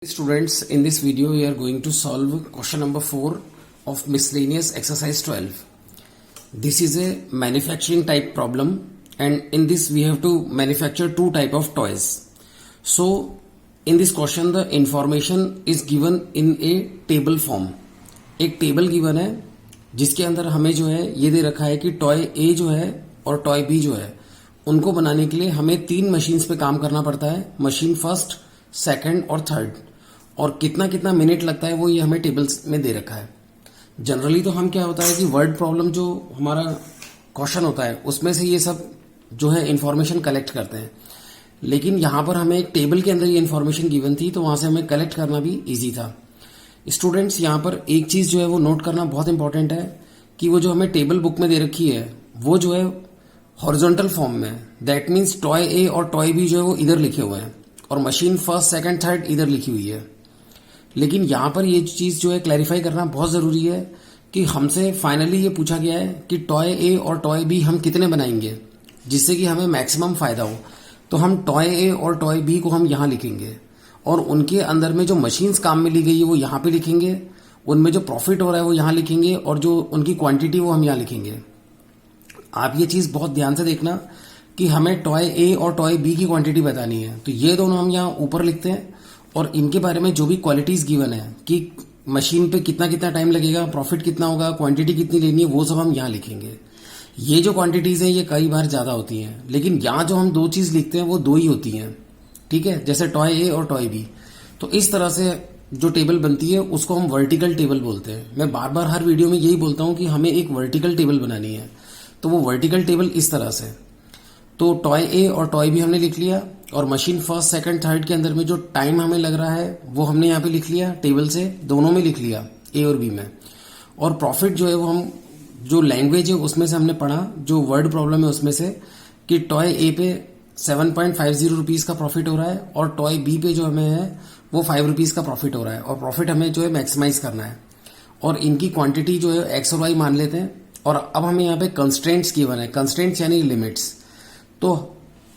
Students, in this video we are going to solve question number 4 of miscellaneous exercise 12. This is a manufacturing type problem, and in this we have to manufacture two type of toys. So in this question the information is given in a table form. एक table given है जिसके अंदर हमें जो है ये दे रखा है कि टॉय ए जो है और टॉय बी जो है उनको बनाने के लिए हमें तीन मशीन्स पे काम करना पड़ता है, मशीन फर्स्ट, सेकंड और थर्ड, और कितना कितना मिनट लगता है वो ये हमें टेबल्स में दे रखा है. जनरली तो हम क्या होता है कि वर्ड प्रॉब्लम जो हमारा क्वेश्चन होता है उसमें से ये सब जो है इंफॉर्मेशन कलेक्ट करते हैं, लेकिन यहां पर हमें एक टेबल के अंदर ये इंफॉर्मेशन गिवन थी तो वहां से हमें कलेक्ट करना भी इजी था. स्टूडेंट्स, यहां पर एक चीज जो है वो नोट करना बहुत इंपॉर्टेंट है कि वो जो हमें टेबल बुक में दे रखी है वो जो है हॉरिजॉन्टल फॉर्म में है. दैट मीन्स टॉय ए और टॉय बी जो है वो इधर लिखे हुए हैं और मशीन फर्स्ट, सेकंड, थर्ड इधर लिखी हुई है. लेकिन यहां पर ये चीज जो है क्लैरिफाई करना बहुत जरूरी है कि हमसे फाइनली ये पूछा गया है कि टॉय ए और टॉय बी हम कितने बनाएंगे जिससे कि हमें मैक्सिमम फायदा हो. तो हम टॉय ए और टॉय बी को हम यहां लिखेंगे और उनके अंदर में जो मशीन्स काम में ली गई है वो यहां पे लिखेंगे, उनमें जो प्रॉफिट हो रहा है वो यहां लिखेंगे और जो उनकी क्वांटिटी वो हम यहां लिखेंगे. आप ये चीज बहुत ध्यान से देखना कि हमें टॉय ए और टॉय बी की क्वांटिटी बतानी है, तो ये दोनों हम यहाँ ऊपर लिखते हैं और इनके बारे में जो भी क्वालिटीज गिवन है कि मशीन पे कितना कितना टाइम लगेगा, प्रॉफिट कितना होगा, क्वांटिटी कितनी लेनी है, वो सब हम यहाँ लिखेंगे. ये जो क्वांटिटीज हैं ये कई बार ज्यादा होती हैं, लेकिन यहाँ जो हम दो चीज लिखते हैं वो दो ही होती हैं. ठीक है, जैसे टॉय ए और टॉय बी. तो इस तरह से जो टेबल बनती है उसको हम वर्टिकल टेबल बोलते हैं. मैं बार बार हर वीडियो में यही बोलता हूं कि हमें एक वर्टिकल टेबल बनानी है, तो वो वर्टिकल टेबल इस तरह से. तो टॉय ए और टॉय बी हमने लिख लिया और मशीन फर्स्ट, सेकंड, थर्ड के अंदर में जो टाइम हमें लग रहा है वो हमने यहाँ पे लिख लिया, टेबल से दोनों में लिख लिया, ए और बी में. और प्रॉफिट जो है वो हम जो लैंग्वेज है उसमें से हमने पढ़ा, जो वर्ड प्रॉब्लम है उसमें से, कि टॉय ए पे 7.50 रुपीज का प्रॉफिट हो रहा है और टॉय बी पे जो हमें है वो 5 रुपीज का प्रॉफिट हो रहा है और प्रॉफिट हमें जो है मैक्सिमाइज करना है. और इनकी क्वांटिटी जो है एक्स और वाई मान लेते हैं. और अब हमें यहाँ पे कंस्ट्रेंट्स गिवन है, कंस्ट्रेंट्स यानी लिमिट्स. तो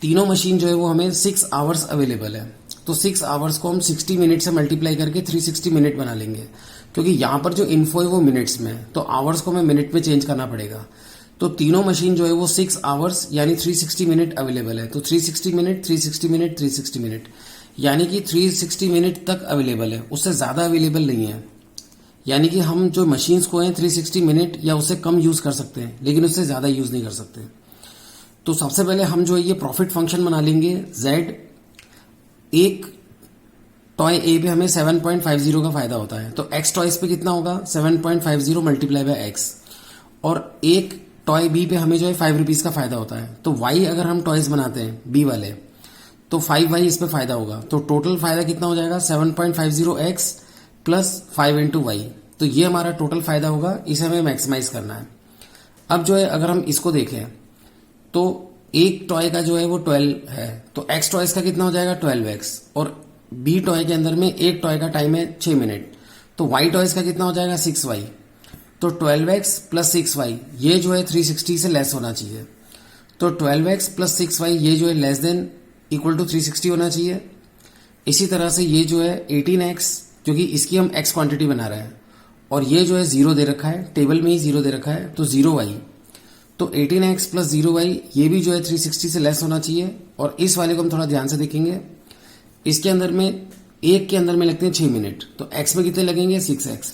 तीनों मशीन जो है वो हमें 6 आवर्स अवेलेबल है, तो 6 आवर्स को हम 60 मिनट से मल्टीप्लाई करके 360 मिनट बना लेंगे, क्योंकि यहां पर जो इन्फो है वो मिनट्स में है तो आवर्स को हमें मिनट में चेंज करना पड़ेगा. तो तीनों मशीन जो है वो 6 आवर्स यानी 360 मिनट अवेलेबल है. तो 360 मिनट, 360 मिनट, 360 मिनट यानी कि 360 मिनट तक अवेलेबल है, उससे ज्यादा अवेलेबल नहीं है. यानी कि हम जो मशीन्स को है 360 मिनट या उससे कम यूज कर सकते हैं, लेकिन उससे ज्यादा यूज नहीं कर सकते. तो सबसे पहले हम जो है ये प्रॉफिट फंक्शन बना लेंगे. Z, एक टॉय ए पे हमें 7.50 का फायदा होता है, तो X टॉयज पे कितना होगा 7.50 मल्टीप्लाई बाय X. और एक टॉय बी पे हमें जो है 5 रुपीज का फायदा होता है, तो Y अगर हम टॉयज बनाते हैं बी वाले तो 5Y इस पे फायदा होगा. तो टोटल फायदा कितना हो जाएगा 7.50X प्लस 5 इंटू वाई. तो ये हमारा टोटल फायदा होगा, इसे हमें मैक्सिमाइज करना है. अब जो है अगर हम इसको देखें तो एक टॉय का जो है वो 12 है, तो X टॉयज का कितना हो जाएगा 12X. और B टॉय के अंदर में एक टॉय का टाइम है 6 मिनट, तो Y टॉयज का कितना हो जाएगा 6Y. तो 12X प्लस 6Y ये जो है 360 से लेस होना चाहिए. तो 12X प्लस 6Y ये जो है लेस देन इक्वल टू 360 होना चाहिए. इसी तरह से ये जो है 18X, क्योंकि इसकी हम X क्वांटिटी बना रहे हैं, और ये जो है 0 दे रखा है, टेबल में ही 0 दे रखा है, तो 0Y. तो 18X प्लस 0Y ये भी जो है 360 से लेस होना चाहिए. और इस वाले को हम थोड़ा ध्यान से देखेंगे, इसके अंदर में एक के अंदर में लगते हैं 6 मिनट, तो X में कितने लगेंगे 6X.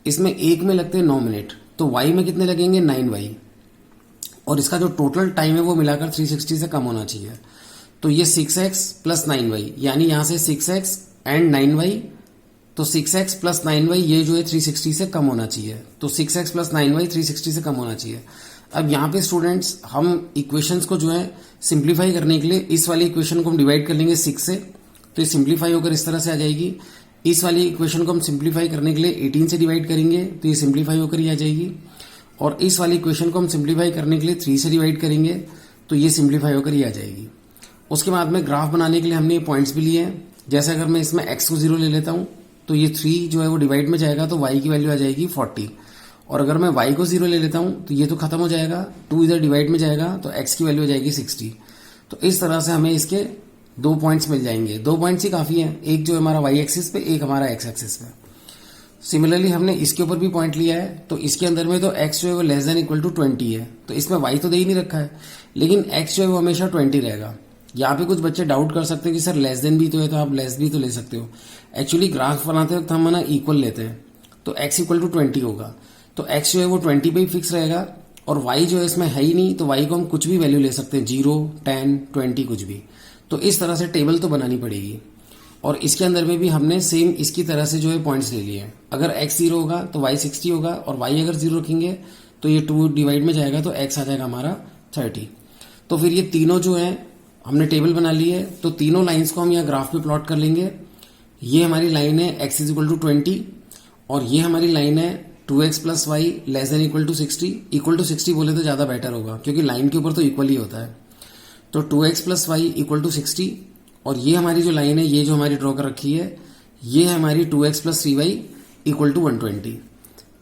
इसमें एक में लगते हैं 9 मिनट, तो Y में कितने लगेंगे 9Y. और इसका जो टोटल टाइम है वो मिलाकर 360 से कम होना चाहिए. तो ये 6X प्लस 9Y यानी यहां से 6X एंड 9Y, तो 6X प्लस 9Y ये जो है 360 से कम होना चाहिए. तो 6X प्लस 9Y 360 से कम होना चाहिए. अब यहाँ पे स्टूडेंट्स हम इक्वेशंस को जो है सिंप्लीफाई करने के लिए इस वाली इक्वेशन को हम डिवाइड कर लेंगे 6 से, तो ये सिंप्लीफाई होकर इस तरह से आ जाएगी. इस वाली इक्वेशन को हम सिंप्लीफाई करने के लिए 18 से डिवाइड करेंगे, तो ये सिंप्लीफाई होकर ही आ जाएगी. और इस वाली इक्वेशन को हम सिंप्लीफाई करने के लिए 3 से डिवाइड करेंगे, तो ये सिंप्लीफाई होकर ही आ जाएगी. उसके बाद में ग्राफ बनाने के लिए हमने ये पॉइंट्स भी लिए हैं. जैसे अगर मैं इसमें X को 0 ले लेता हूं तो ये 3 जो है वो डिवाइड में जाएगा, तो Y की वैल्यू आ जाएगी 40. और अगर मैं Y को 0 ले लेता हूं तो ये तो खत्म हो जाएगा, 2 इधर डिवाइड में जाएगा, तो X की वैल्यू आ जाएगी 60. तो इस तरह से हमें इसके 2 पॉइंट्स मिल जाएंगे। 2 पॉइंट्स ही काफी हैं, एक जो हमारा वाई एक्सिस पे, एक हमारा एक्स एक्सिस पे। सिमिलरली हमने इसके ऊपर भी पॉइंट लिया है, तो इसके अंदर में तो x जो है वो लेस देन इक्वल टू 20 है, तो इसमें y तो दे ही नहीं रखा है, लेकिन x जो है वो हमेशा 20 रहेगा। यहाँ पे कुछ बच्चे डाउट कर सकते हैं कि सर लेस देन भी तो है, तो आप लेस भी तो ले सकते हो। एक्चुअली ग्राफ बनाते वक्त हम ना इक्वल लेते हैं, तो x इक्वल टू 20 होगा, तो x जो है वो 20 पे ही फिक्स रहेगा, और y जो है इसमें है ही नहीं, तो y को हम कुछ भी वैल्यू ले सकते हैं, 0, 10, 20 कुछ भी। तो इस तरह से टेबल तो बनानी पड़ेगी। और इसके अंदर में भी हमने सेम इसकी तरह से जो है पॉइंट्स ले लिए हैं। अगर x 0 होगा तो y 60 होगा, और y अगर 0 रखेंगे तो ये 2 डिवाइड में जाएगा, तो x आ जाएगा हमारा 30। तो फिर ये तीनों जो है हमने टेबल बना ली है, तो तीनों लाइंस को हम यहाँ ग्राफ पे प्लॉट कर लेंगे। ये हमारी लाइन है x इज इक्वल टू 20, और ये हमारी लाइन है 2x plus y less than equal to 60। Equal to 60 बोले तो ज्यादा बेटर होगा, क्योंकि लाइन के ऊपर तो इक्वल ही होता है। तो 2x plus Y equal to 60, और ये हमारी जो लाइन है, ये जो हमारी ड्रॉ कर रखी है, ये है हमारी 2x plus 3y equal to 120।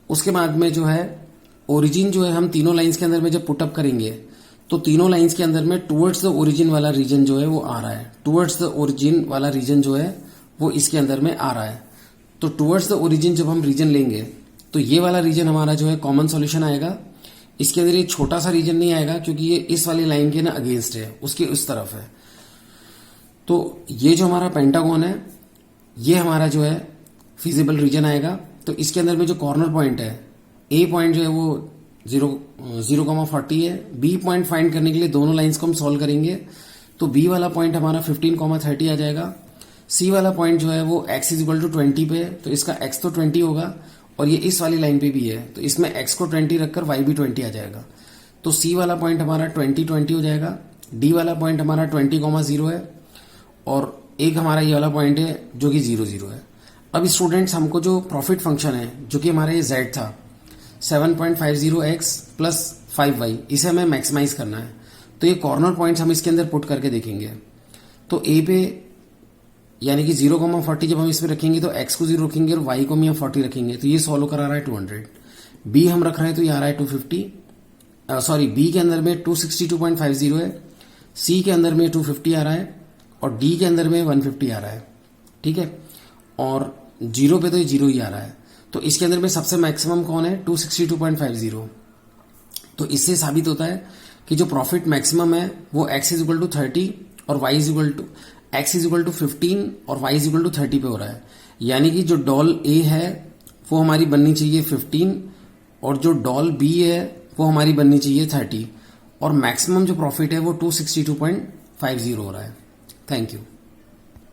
उसके बाद में जो है ओरिजिन जो है हम तीनों लाइंस के अंदर में जब पुटअप करेंगे, तो तीनों लाइंस के अंदर में टूवर्ड्स द ओरिजिन वाला रीजन जो है वो आ रहा है। टूवर्ड्स द ओरिजिन वाला रीजन जो है वो इसके अंदर में आ रहा है। तो टूवर्ड्स द ओरिजिन जब हम रीजन लेंगे, तो ये वाला रीजन हमारा जो है कॉमन सॉल्यूशन आएगा। इसके अंदर ये छोटा सा रीजन नहीं आएगा, क्योंकि ये इस वाली लाइन के ना अगेंस्ट है, उसके उस तरफ है। तो ये जो हमारा पेंटागन है, ये हमारा जो है फिजिबल रीजन आएगा। तो इसके अंदर में जो कॉर्नर पॉइंट है, ए पॉइंट जो है वो 0,40 है। बी पॉइंट फाइंड करने के लिए दोनों लाइंस को हम सॉल्व करेंगे, तो बी वाला पॉइंट हमारा 15,30 आ जाएगा। सी वाला पॉइंट जो है वो x इज इक्वल टू 20 पे है, तो इसका x तो 20 होगा, और ये इस वाली लाइन पे भी है, तो इसमें x को 20 रखकर y भी 20 आ जाएगा। तो सी वाला पॉइंट हमारा 20 हो जाएगा। डी वाला पॉइंट हमारा 20,0 है, और एक हमारा ये वाला पॉइंट है जो कि 0,0 है। अब स्टूडेंट्स, हमको जो प्रॉफिट फंक्शन है, जो कि हमारा ये z था 7.50x प्लस 5y, इसे हमें मैक्सिमाइज करना है। तो ये कॉर्नर पॉइंट्स हम इसके अंदर पुट करके देखेंगे। तो a पे यानी कि 0,40 जब हम इस पे रखेंगे, तो x को 0 रखेंगे और y को हम यहाँ 40 रखेंगे, तो ये सॉल्व करा रहा है 200। b हम रख रहे हैं तो ये आ रहा है 250, सॉरी b के अंदर में 262.50 है, c के अंदर में 250 आ रहा है, और डी के अंदर में 150 आ रहा है। ठीक है, और 0 पे तो ये 0 ही आ रहा है। तो इसके अंदर में सबसे मैक्सिमम कौन है? 262.50। तो इससे साबित होता है कि जो प्रॉफिट मैक्सिमम है वो x इज इक्वल टू 30 और y is equal to x is equal to 15 और y इज इक्वल टू 30 पे हो रहा है। यानी कि जो डॉल A है वो हमारी बननी चाहिए 15, और जो डॉल B है वो हमारी बननी चाहिए 30, और मैक्सिमम जो प्रॉफिट है वो 262.50 हो रहा है। Thank you.